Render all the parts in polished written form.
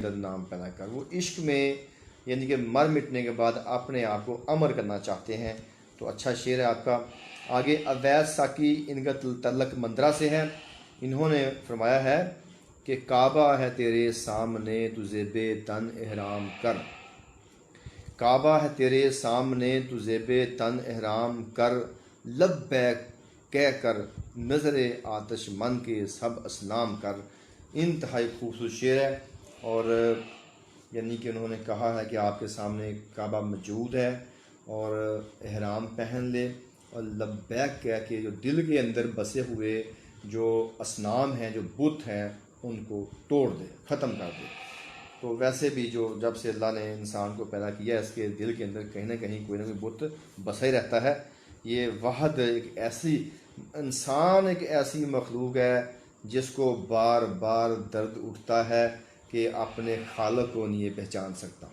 नाम पैदा कर। वो इश्क में यानी कि मर मिटने के बाद अपने आप को अमर करना चाहते हैं। तो अच्छा शेर है आपका। आगे अवैध साकी इनका तल्लक मंदरा से है। इन्होंने फरमाया है कि काबा है तेरे सामने तुझे बेतन एहराम कर, काबा है तेरे सामने तुझे बेतन एहराम कर, लब्बैक कह कर नज़र आतिशमन के सब असनाम कर। इंतहाई खूबसूरत शेर है। और यानी कि उन्होंने कहा है कि आपके सामने काबा मौजूद है और एहराम पहन ले और लब्बैक कह के जो दिल के अंदर बसे हुए जो असनाम हैं, जो बुत हैं, उनको तोड़ दे, ख़त्म कर दे। तो वैसे भी जो जब से अल्लाह ने इंसान को पैदा किया है, इसके दिल के अंदर कहीं ना कहीं कोई ना कोई बुत बसा ही रहता है। ये वहद एक ऐसी इंसान एक ऐसी मखलूक है जिसको बार बार दर्द उठता है कि अपने खालक को नहीं ये पहचान सकता।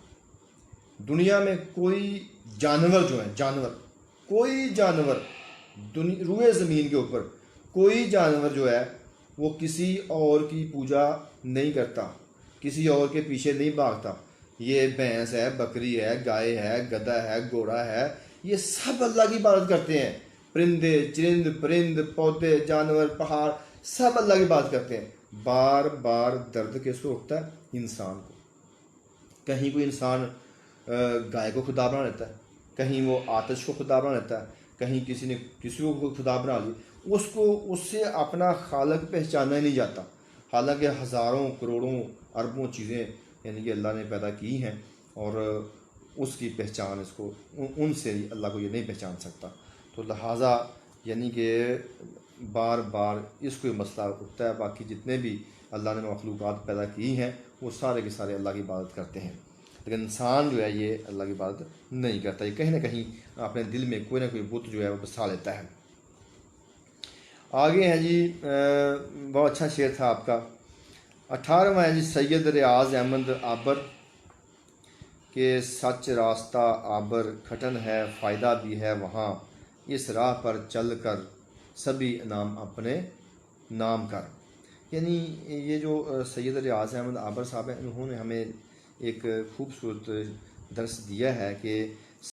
दुनिया में कोई जानवर जो है, जानवर कोई जानवर रुए ज़मीन के ऊपर कोई जानवर जो है वो किसी और की पूजा नहीं करता, किसी और के पीछे नहीं भागता। ये भैंस है, बकरी है, गाय है, गधा है, घोड़ा है, ये सब अल्लाह की इबादत करते हैं। परिंदे चिरिंद परिंद पौधे जानवर पहाड़ सब अल्लाह की इबादत करते हैं। बार बार दर्द किसको होता है? इंसान को। कहीं कोई इंसान गाय को खुदा बना लेता है, कहीं वो आतिश को खुदा बना लेता है, कहीं किसी ने किसी को खुदा बना ली, उसको उससे अपना खालक पहचाना ही नहीं जाता। हालांकि हज़ारों करोड़ों अरबों चीज़ें यानी कि अल्लाह ने पैदा की हैं और उसकी पहचान इसको उनसे अल्लाह को ये नहीं पहचान सकता। तो लिहाजा यानी कि बार बार इसको मसला उठता है। बाकी जितने भी अल्लाह ने मखलूक़ात पैदा की हैं वो सारे के सारे अल्लाह की इबादत करते हैं, लेकिन इंसान जो है ये अल्लाह की इबादत नहीं करता। ये कहीं ना कहीं अपने दिल में कोई ना कोई बुत जो है वो बसा लेता है। आगे है जी, बहुत अच्छा शेर था आपका। 18वां है जी, सैयद रियाज अहमद आबर के सच रास्ता आबर खटन है, फ़ायदा भी है वहाँ, इस राह पर चल कर सभी इनाम अपने नाम कर। यानी ये जो सैयद रियाज अहमद आबर साहब हैं, उन्होंने हमें एक खूबसूरत दर्स दिया है कि